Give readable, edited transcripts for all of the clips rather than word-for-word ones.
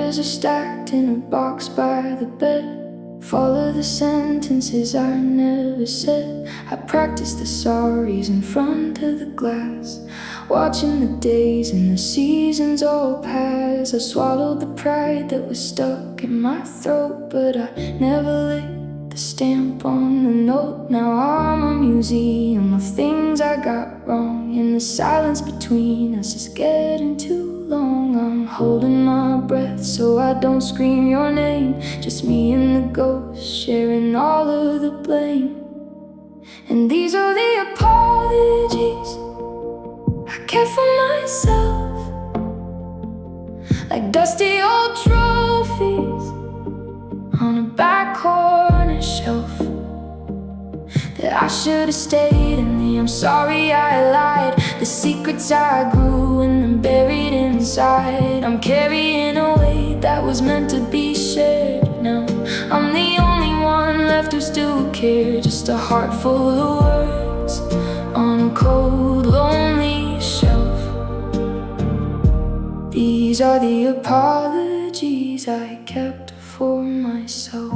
letters are stacked in a box by the bed. Follow the sentences I never said. I practice the sorries in front of the glass, watching the days and the seasons all pass. I swallowed the pride that was stuck in my throat, but I never lit the stamp on the note. Now I'm a museum of things I got wrong, and the silence between us is getting too long. I'm holding my breath so I don't scream your name, just me and the ghost sharing all of the blame. And these are the apologies I kept for myself, like dusty old trophies on a back corner shelf that I should have stayed in. I'm sorry I lied, the secrets I grew and then buried inside. I'm carrying a weight that was meant to be shared. Now I'm the only one left who still cares, just a heart full of words on a cold, lonely shelf. These are the apologies I kept for myself.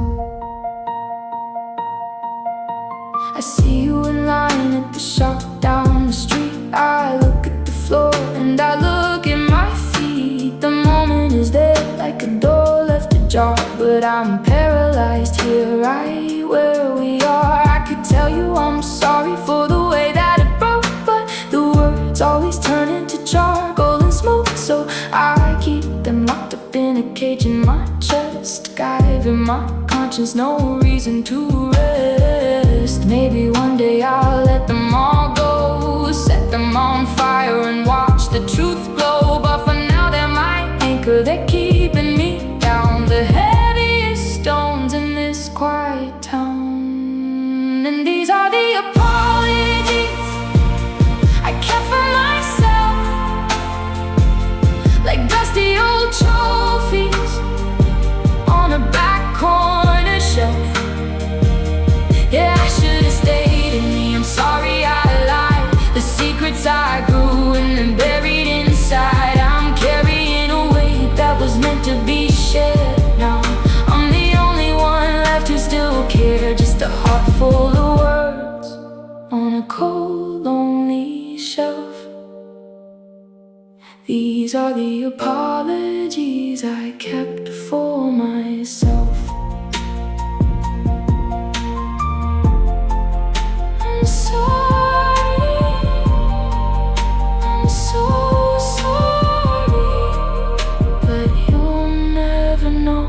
I see you in line at the shop down the street. I look at the floor and I look at my feet. The moment is there like a door left ajar, but I'm paralyzed here right where we are. I could tell you I'm sorry for the way that it broke, but the words always turn into charcoal and smoke, so I keep them locked up in a cage in my chest, giving my conscience no reason to rest. Maybe one day I'll let them all go, set them on fire and watch the truth glow. But for now they're my anchor, they're keeping me down, the heaviest stones in this quiet town. And these are the apologies I kept for myself, like dusty old trophies on a back corner shelf. Yeah, I should have stayed in me, I'm sorry I lied, the secrets I grew and then buried inside. I'm carrying a weight that was meant to be shared. Now I'm the only one left who still cares, just a heart full of words on a cold, lonely shelf. These are the apologies I kept for myself. I'm so sorry, but you'll never know.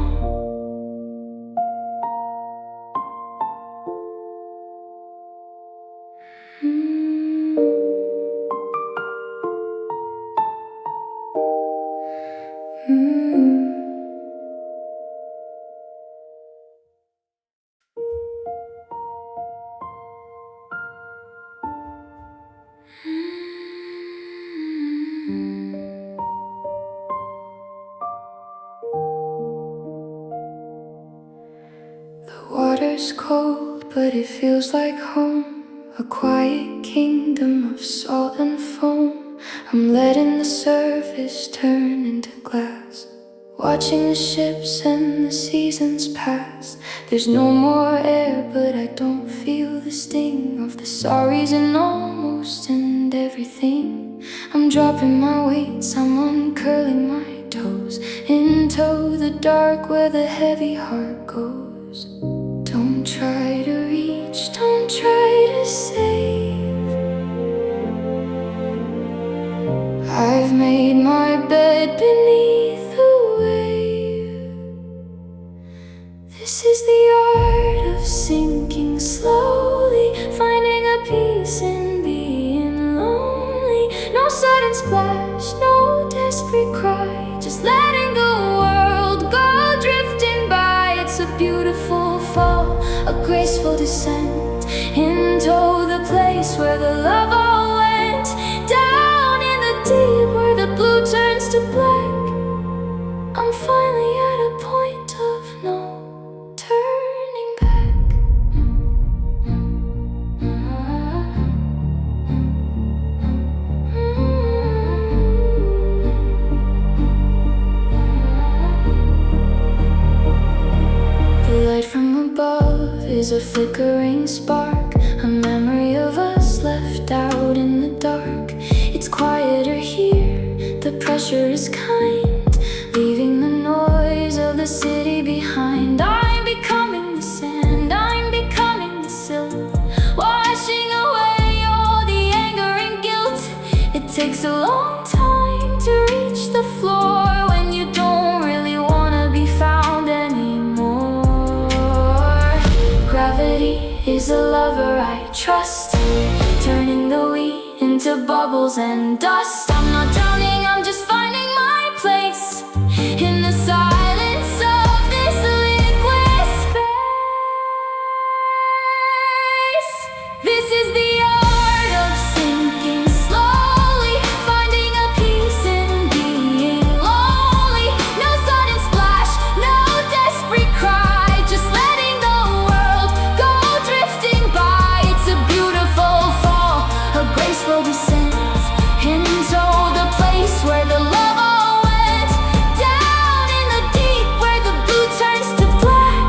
The water's cold, but it feels like home, a quiet kingdom of salt and foam. I'm letting the surface turn into glass, watching the ships and the seasons pass. There's no more air, but I don't feel the sting of the sorries and almost and everything. I'm dropping my weights, I'm uncurling my toes into the dark where the heavy heart goes. Don't try to reach, don't try to save. I've made my bed beneath the wave. This is the art of sinking slowly, finding a peace in being lonely. No sudden splash, no desperate cry, just letting the world go drifting by. It's a beautiful fall, a graceful descent into the place where the love all went. Down in the deep where the blue turns to black. I'm finally at a point of no turning back. is a flickering spark, a memory of us left out in the dark. It's quieter here, the pressure is kind, leaving the noise of the city behind. I'm becoming the sand, I'm becoming the silt, washing away all the anger and guilt. It takes a long time to reach the floor when you don't really wanna be found anymore. Gravity is a lover I trust, turning the wheat into bubbles and dust. I'm not drowning, I'm just finding my place in the silence of this liquid space. This is the art of sinking slowly, finding a peace in being lonely. No sudden splash, no desperate cry, just letting the world go drifting by. It's a beautiful fall, a graceful descent into the place where the love all went. Down in the deep where the blue turns to black.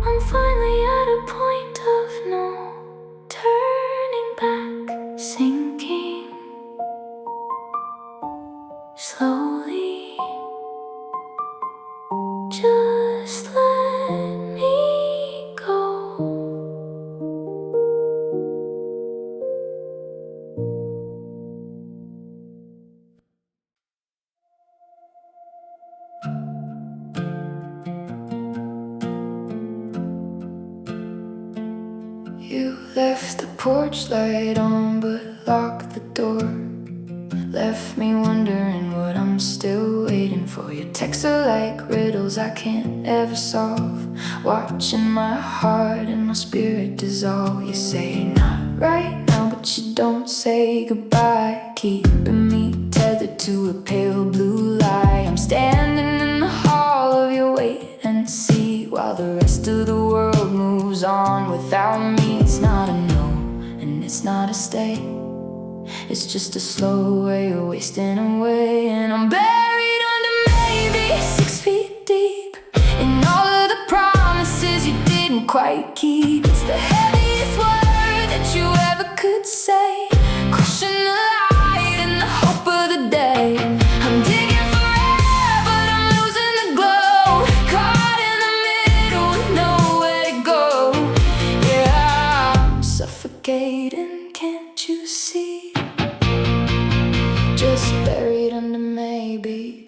I'm finally at a point of no turning back, sinking slowly. Just let me go. You left the porch light on but locked the door. Left me wondering what I'm still waiting for. Your texts are like riddles I can't ever solve, watching my heart and my spirit dissolve. You say not right now, but you don't say goodbye, keeping me tethered to a pale blue light. I'm standing in the hall of your wait and see, while the rest of the world moves on without me. It's not a no, and it's not a stay, it's just a slow way of wasting away. And I'm buried under maybe 6 feet deep in all of the promises you didn't quite keep. It's the heaviest word that you ever could say, crushing the light and the hope of the day. I'm digging for air, but I'm losing the glow, caught in the middle with nowhere to go. Yeah, I'm suffocating, can't you see? Just buried under maybe.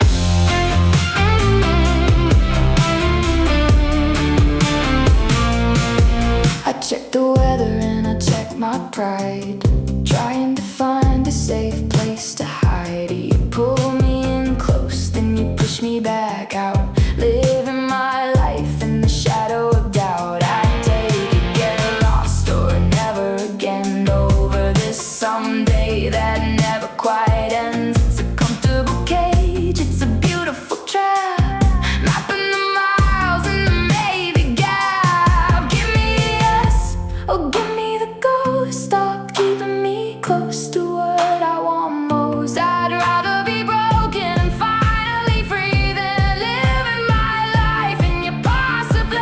I check the weather and I check my pride, trying to find a safe place to hide. You pull me in close, then you push me back out, living my life in the shadow of doubt. I take it, get lost, or never again. Over this someday that never quite ends. It's a comfortable cage, it's a beautiful trap, mapping the miles and the maybe gap. Give me the yes, oh give me the go. Stop keeping me close to what I want most. I'd rather be broken and finally free than living my life in your possibly.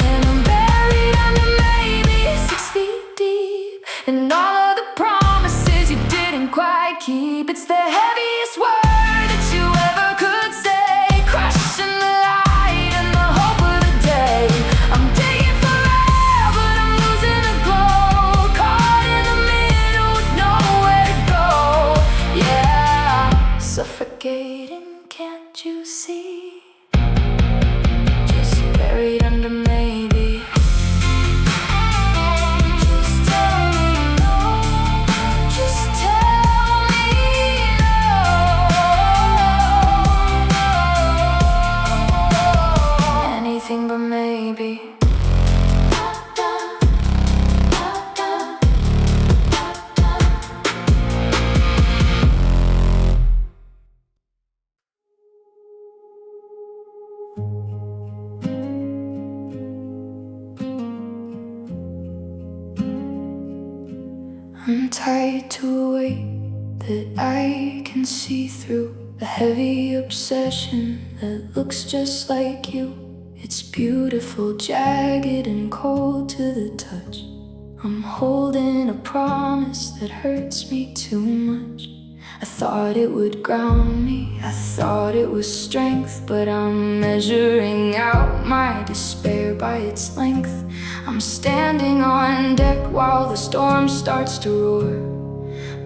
And I'm buried under maybe 6 feet deep in all of the promises you didn't quite keep. It's the heaviest word that you ever could say, crushing the light and the hope of the day. I'm digging for air, but I'm losing the glow, caught in the middle with nowhere to go. Yeah, suffocating, can't you see? Just buried under maybe. Just tell me no, just tell me no. Anything but maybe. I'm tied to a weight that I can see through, a heavy obsession that looks just like you. It's beautiful, jagged and cold to the touch. I'm holding a promise that hurts me too much. I thought it would ground me, I thought it was strength, but I'm measuring out my despair by its length. I'm standing on deck while the storm starts to roar,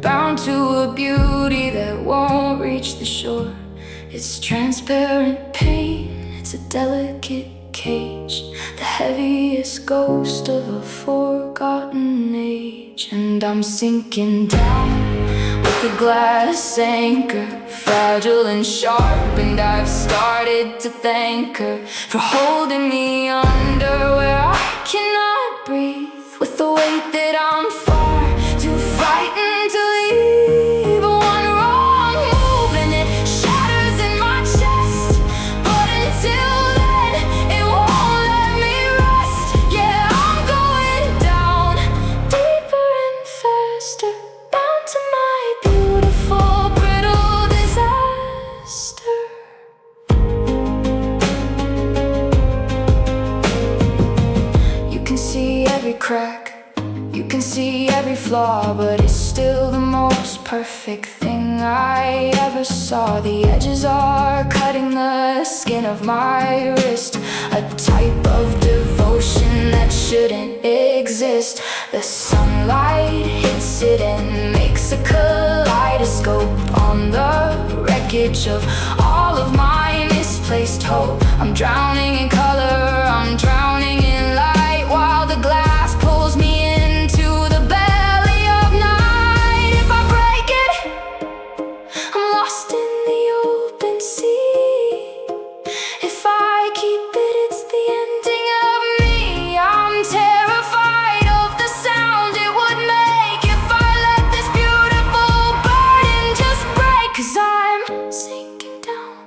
bound to a beauty that won't reach the shore. It's transparent pain, it's a delicate cage, the heaviest ghost of a forgotten age. And I'm sinking down with a glass anchor, fragile and sharp, and I've started to thank her for holding me under where I cannot breathe, with the weight that I'm far too frightened to leave. One wrong move and it shatters in my chest, but until then it won't let me rest. Yeah, I'm going down deeper and faster, bound to my beautiful brittle disaster. You can see every crack, you can see every flaw, but it's still the most perfect thing I ever saw. The edges are cutting the skin of my wrist, a type of devotion that shouldn't exist. The sunlight hits it and makes a kaleidoscope on the wreckage of all of my misplaced hope. I'm drowning in color, I'm drowning in light, while the glass pulls me into the belly of night. If I break it, I'm lost in the open sea. If I keep it, it's the ending of me. I'm terrified of the sound it would make if I let this beautiful burden just break. 'Cause I'm sinking down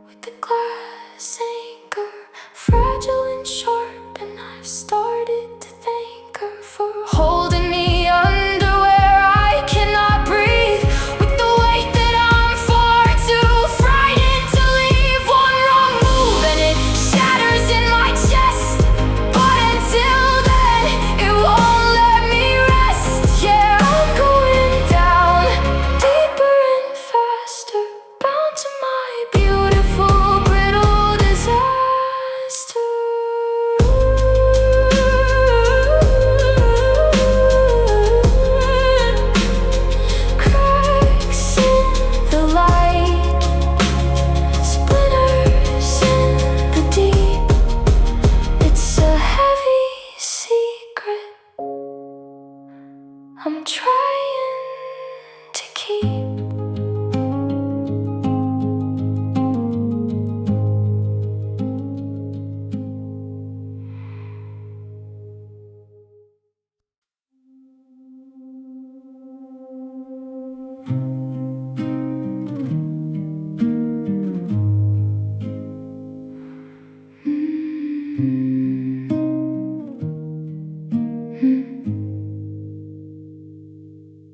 with the glass anchor, fragile and sharp, and I've started to thank her for holding me under where I cannot breathe, with the weight that I'm far too frightened to leave. One wrong move and it shatters in my chest, but until then it won't let me rest. Yeah, I'm going down deeper and faster, bound to my beautiful brittle disaster. Cracks in the light, splinters in the deep. It's a heavy secret I'm trying to keep.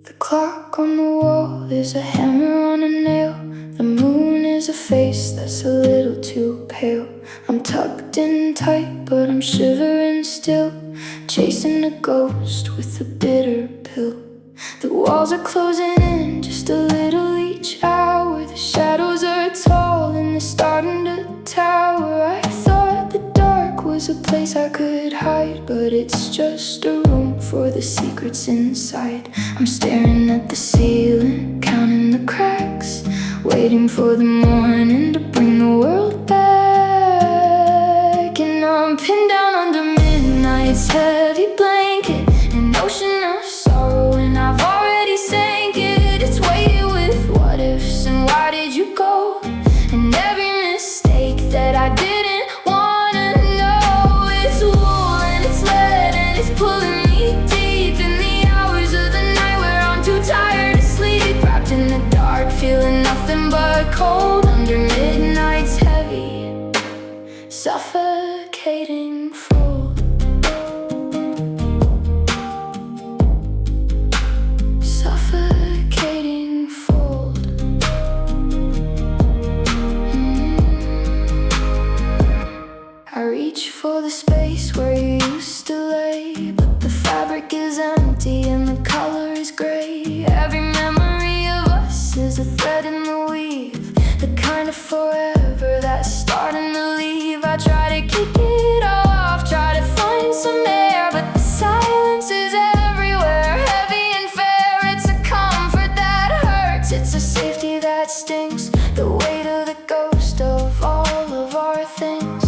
The clock on the wall is a hammer on a nail. The moon is a face that's a little too pale. I'm tucked in tight, but I'm shivering still, chasing a ghost with a bitter pill. The walls are closing in just a little each hour. The shadows are tall and they're starting to tower. I thought the dark was a place I could hide, but it's just a room for the secrets inside. I'm staring at the ceiling, counting the cracks, waiting for the morning to bring the world back. And I'm pinned down under midnight's heavy blanket, an ocean of sorrow, and I've already sank it. It's weighted with what ifs and why did you go, and every mistake that I didn't wanna know. It's wool and it's lead and it's pulling me deep in the hours of the night where I'm too tired to sleep, wrapped in the dark, feeling nothing but cold under midnight's heavy, suffocating fold. reach for the space where you used to lay, but the fabric is empty and the color is gray. Every memory of us is a thread in the weave, the kind of forever that's starting to leave. I try to kick it off, try to find some air, but the silence is everywhere, heavy and fair. It's a comfort that hurts, it's a safety that stings, the weight of the ghost of all of our things.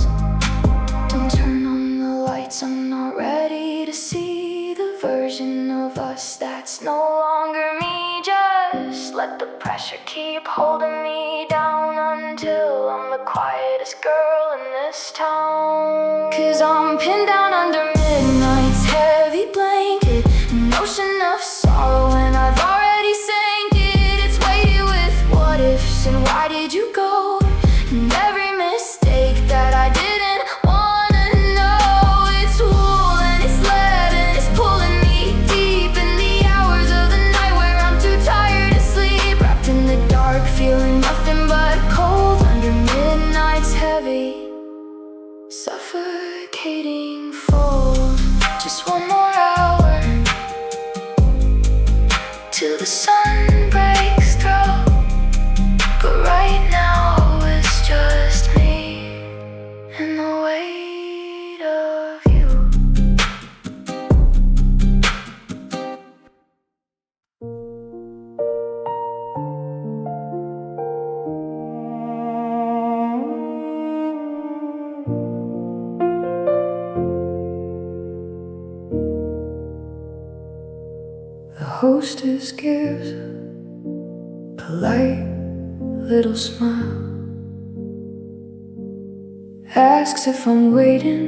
Don't turn on the lights, I'm not ready to see the version of us that's no longer me. Just let the pressure keep holding me down until I'm the quietest girl in this town. 'Cause I'm pinned down under midnight's heavy blanket, an ocean of sorrow and I've already sank it. It's weighted with what ifs and why did you go, and every mistake that I didn't wanna know. It's wool and it's lead and it's pulling me deep in the hours of the night where I'm too tired to sleep, wrapped in the dark, feeling nothing but cold under midnight's heavy, suffocating for just one more hour till the sun breaks through. But right now it's just me and the weight of you. The hostess gives a polite little smile, asks if I'm waiting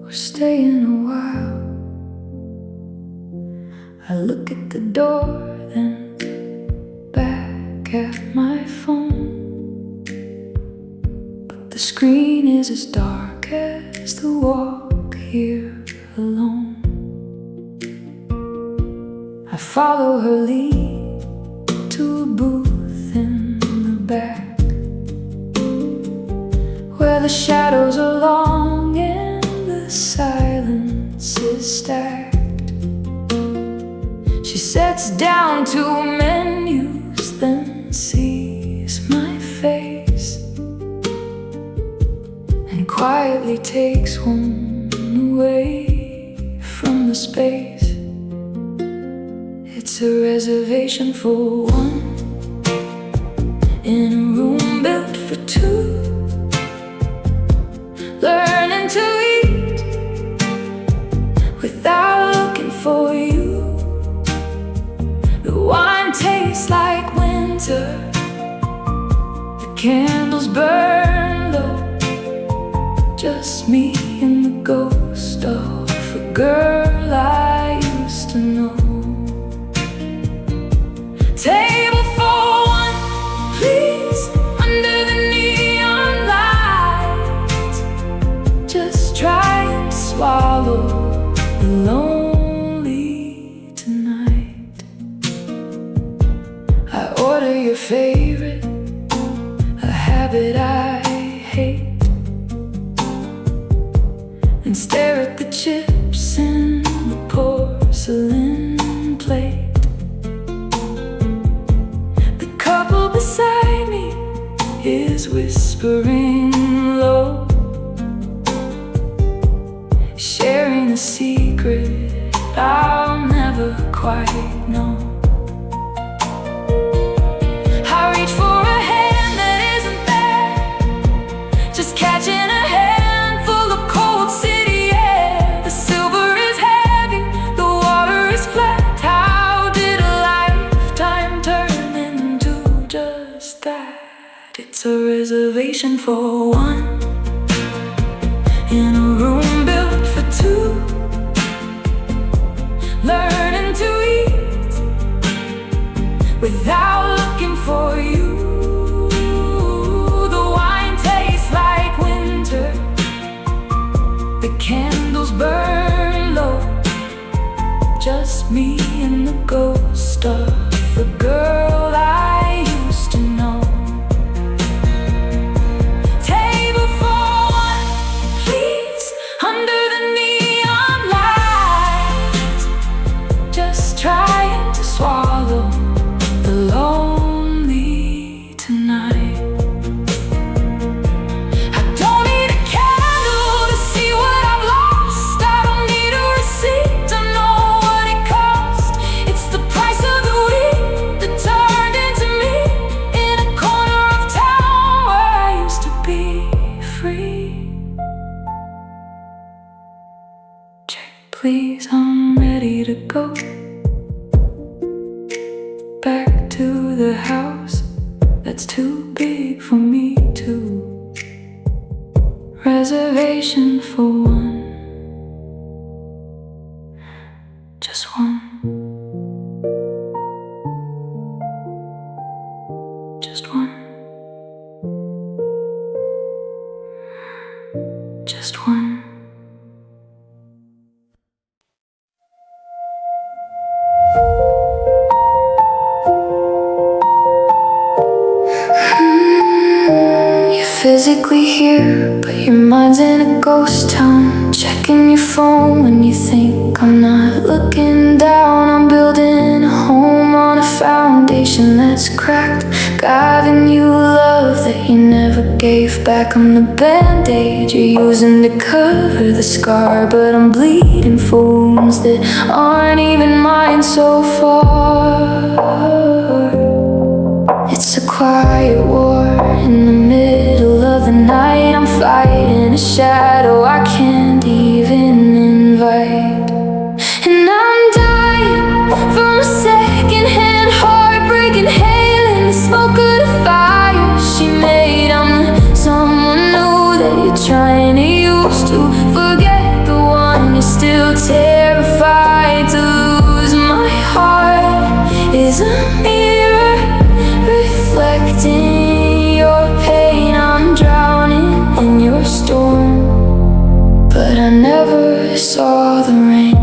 or staying a while. I look at the door, then back at my phone, but the screen is as dark as the walk here alone. I follow her lead to a booth in the back, where the shadows are long and the silence is stacked. She sits down to menus, then sees my face and quietly takes one away from the space. It's a reservation for one in a room built for two, learning to eat without looking for you. The wine tastes like winter, the candles burn low, just me and the ghost of a girl I used to know. Table for one, please, under the neon lights. Just try and swallow the lonely tonight. I order your favorite, a habit I hate, and stare at the chips in the porcelain plate. Beside me is whispering low, sharing a secret I'll never quite know. I reach for a hand that isn't there, just catching a handful of cold city air. The silver is heavy, the water is flat. How did a lifetime turn into just that? It's a reservation for one in a room built for two, learning to eat without looking for you. The wine tastes like winter, the candles burn low, just me and the ghost of the girl I used to know. Table free. Check, please, I'm ready to go back to the house that's too big for me to. Reservation for one, just one. Just one. Just one. You're physically here, but your mind's in a ghost town. Checking your phone when you think I'm not looking down. I'm building a home on a foundation that's cracked, giving you love that you never gave back. I'm the band-aid you're using to cover the scar, but I'm bleeding for wounds that aren't even mine so far. It's a quiet war in the middle of the night. I'm fighting a shadow I can't even invite. And I'm dying from a secondhand heartbreak, inhaling the smoke of the fire she made. I'm the someone new that you're trying to use to forget the one you're still terrified to lose. My heart is a mirror reflecting your pain. I'm drowning in your storm, but I never saw the rain.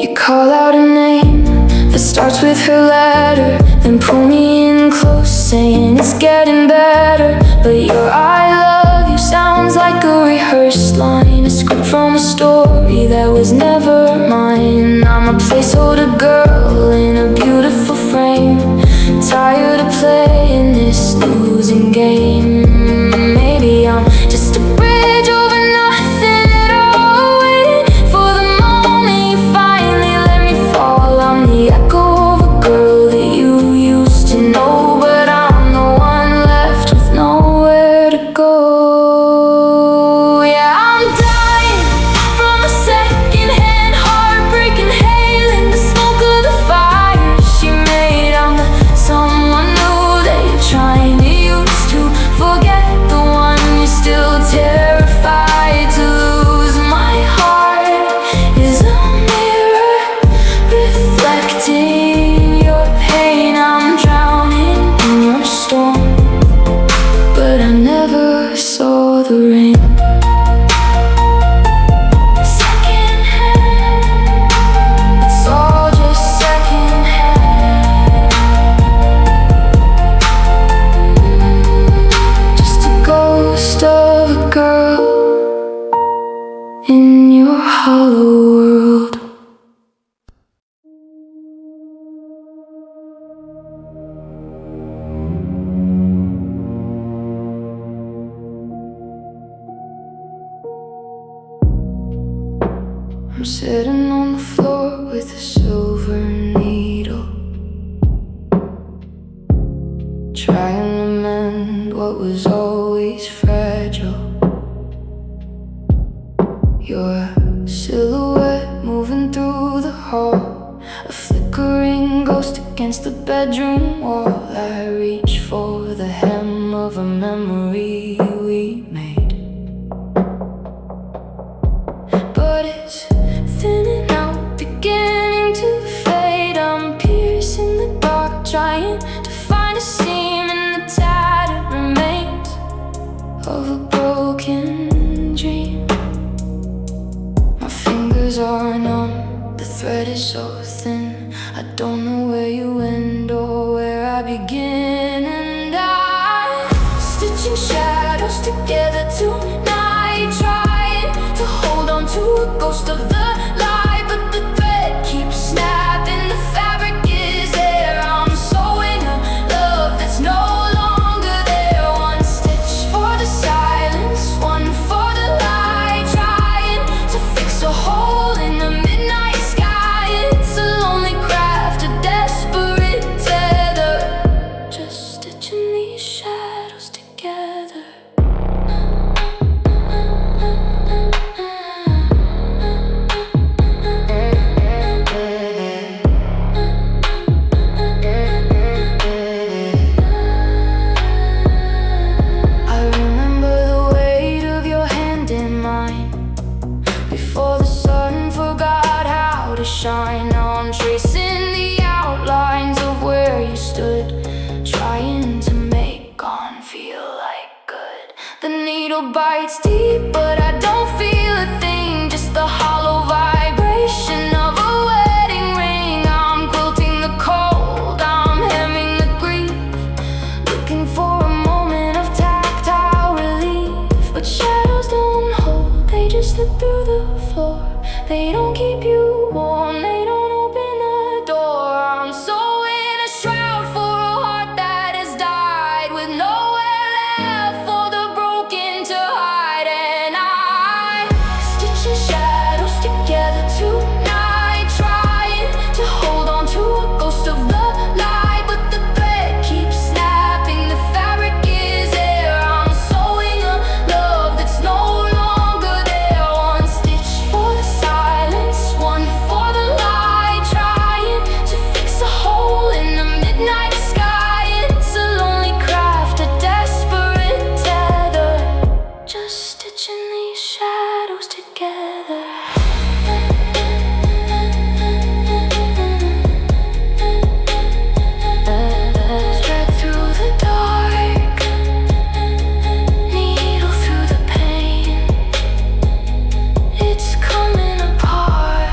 You call out a name that starts with her letter, then pull me in close, saying it's getting better. But your I love you sounds like a rehearsed line, a script from a story that was never mine. I'm a placeholder girl in a beautiful frame, tired of playing this losing game. Maybe I'm just a bridge over nothing at all, waiting for the moment you finally let me fall. I'm the echo of a girl that you used to know, but I'm the one left with nowhere to go. Yeah, I'm dying from a secondhand heartbreak, inhaling the smoke of the fire she made. I'm the someone new that you're trying to use to forget the one you're still terrified to lose. My heart is a mirror reflecting your pain. I'm drowning in your storm, but I never saw the rain. Secondhand, it's all just secondhand. Just a ghost of a girl in your hollow world. I'm sitting on the floor with a silver needle, trying to mend what was always fragile. Your silhouette moving through the hall, a flickering ghost against the bedroom wall. I reach for the hem of a memory we made, but it's thinning out, beginning to fade. I'm piercing the dark, trying to find a seam in the tattered remains of a broken dream. My fingers are numb, the thread is so thin. I don't know where you end or where I begin, and I'm stitching shadows together tonight, trying to hold on to a ghost of the lie, but the thread keeps snapping. The fabric is there. I'm sewing a love that's no longer there. One stitch for the silence, one for the light, trying to fix a hole in the midnight sky. It's a lonely craft, a desperate tether. trying to make gone feel like good. The needle bites deep, but I don't feel a thing, just the hollow vibration of a wedding ring. I'm quilting the cold, I'm hemming the grief, looking for a moment of tactile relief. But shadows don't hold, they just slip through the floor. They don't keep you warm, they don't open the door. I'm so in a shroud for a heart that has died, with nowhere left for the broken to hide. And I stitching shadows together tonight, trying to hold on to a ghost of the light. But the thread keeps snapping, the fabric is there. I'm sewing a love that's no longer there. One stitch for the silence, one for the light, trying to fix a hole in the midnight sky. It's a lonely craft, a desperate tether, just stitching these shadows together. Thread through the dark, needle through the pain. It's coming apart,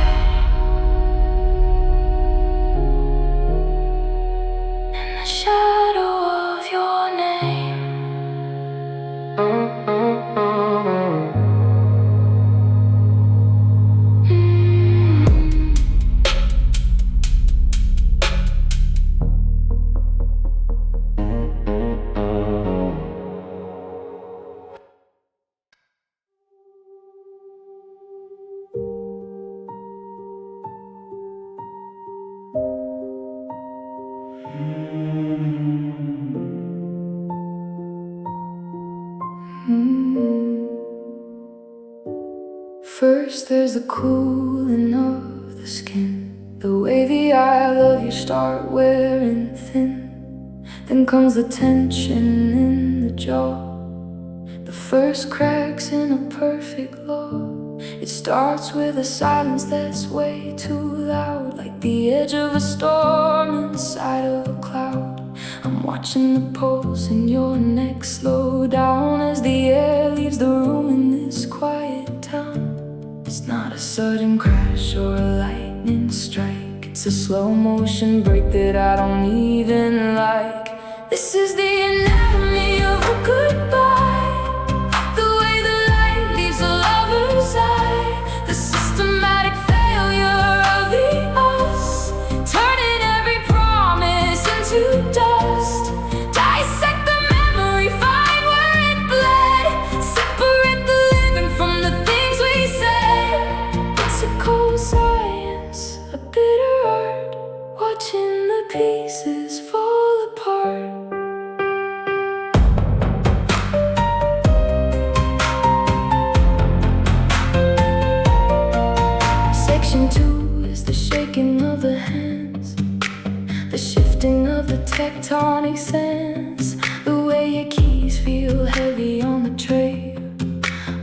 in the shadow of your name. First there's the cooling of the skin, the way the I love you start wearing thin. Then comes the tension in the jaw, the first cracks in a perfect law. It starts with a silence that's way too loud, like the edge of a storm inside of a cloud. I'm watching the pulse in your neck slow down as the air leaves the room in this quiet town. It's not a sudden crash or a lightning strike, it's a slow motion break that I don't even like. This is the anatomy of a goodbye, the way the light leaves a lover's eye, the systematic failure of the us, turning every promise into dust. Dissect the memory, find where it bled, separate the living from the things we said. It's a cold science, a bitter art, watching the pieces fall apart. Section 2 is the shaking of the hands, the shifting of the tectonic sands, the way your keys feel heavy on the tray.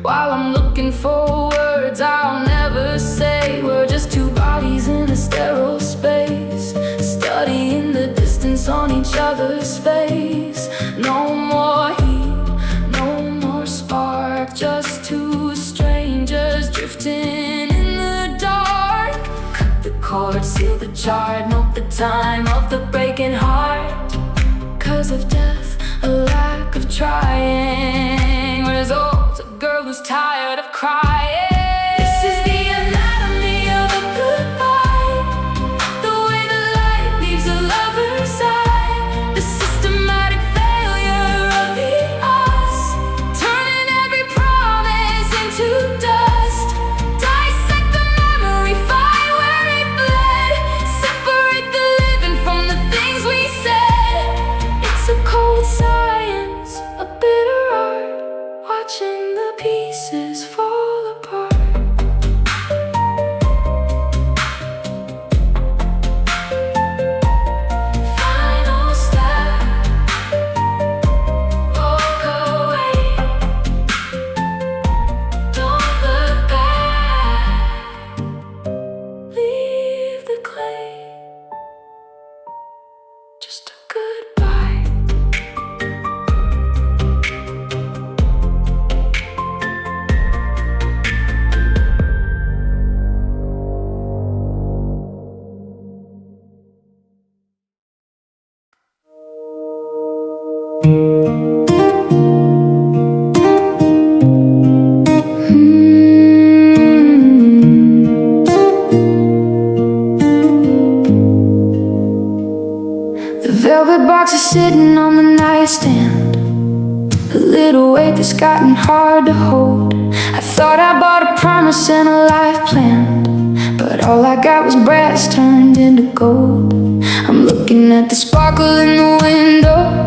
While I'm looking for words I'll never say, we're just two bodies in a sterile space, studying the distance on each other's face. No more heat, no more spark, just two strangers drifting in the dark. Cut the cord, seal the chart, note the time of the breaking heart. 'Cause of death, a lack of trying results a girl who's tired of crying. This is the anatomy of a goodbye, the way the light leaves a lover's eye, the systematic failure of the us, turning every promise into dust. Dissect the memory, find where it bled, separate the living from the things we said. It's a cold science, a bitter art, watching the pieces fall apart. Final step, walk away, don't look back, leave the clay, just a goodbye. The velvet box is sitting on the nightstand, a little weight that's gotten hard to hold. I thought I bought a promise and a life plan, but all I got was brass turned into gold. I'm looking at the sparkle in the window,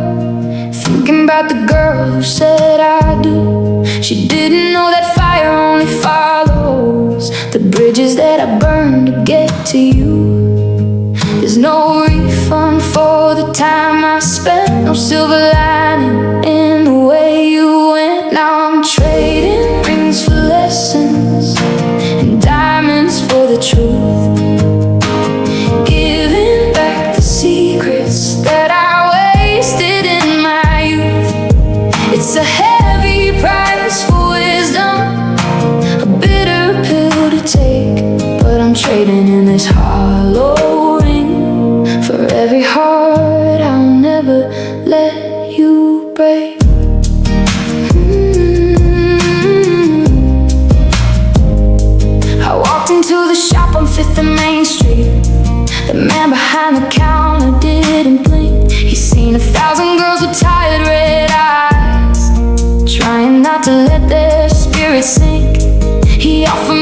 thinking about the girl who said I do. She didn't know that fire only follows the bridges that I burned to get to you. There's no refund for the time I spent, no silver lining in the way you went. Now I'm trading rings for lessons and diamonds for the truth, giving back the secrets that I wasted in my youth. It's a heavy price for wisdom, a bitter pill to take, but I'm trading in this hollow ring for every heart I'll never let you break. I walked into the shop on 5th and Main Street. The man behind the counter didn't blink. He's seen 1,000 girls with tired red eyes, trying not to let their spirits sink. He offered